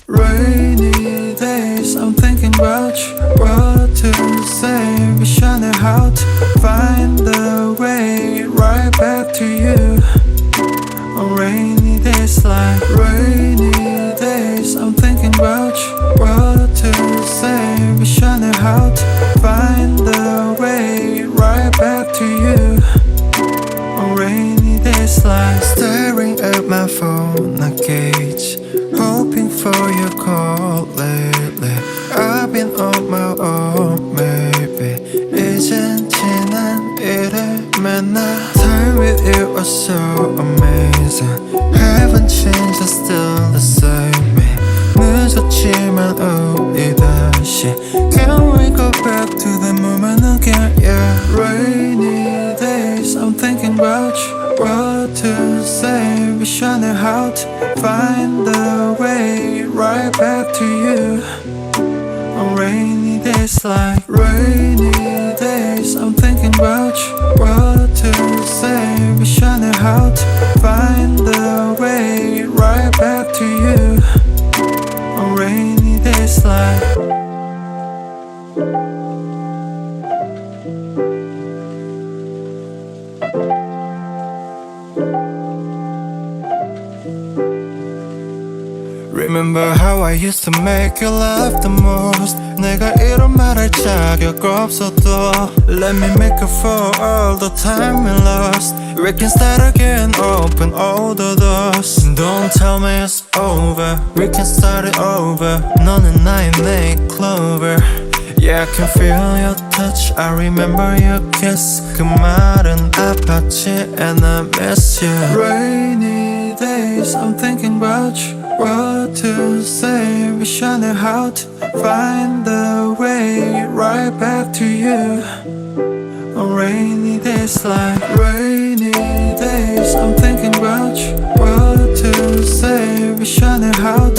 Rainy days, I'm thinking about you. What to say, wish I knew how to find the way right back to you. On rainy days like rainy days, I'm thinking about you. What to say, wish I knew how to find the way right back to you. On rainy days like staring at my phone, I gauge, hoping for your call lately. I've been on my own, maybe 이젠 지난 일을 만나. Time with you was so amazing. Haven't changed, I'm still the same. 늦었지만 우리 다시 Can we go back to the moment again? Yeah. Rainy days, I'm thinking about you. What to say, wish I knew how to find the way right back to you. On rainy days like rainy days, I'm thinking about you. What to say, wish I knew how to find the way right back to you. On rainy days like Remember how I used to make you laugh the most. 내가 이런 말 할 자격 없어도 Let me make up for all the time we lost. We can start again, open all the doors. Don't tell me it's over, we can start it over. 너는 나의 nail clover. Yeah, I can feel your touch, I remember your kiss. 그 말은 아팠지 and I miss you. Rainy days, I'm thinking about you. What to say, wish I knew how to find the way right back to you. On rainy days like rainy days, I'm thinking about you. What to say, wish I knew how to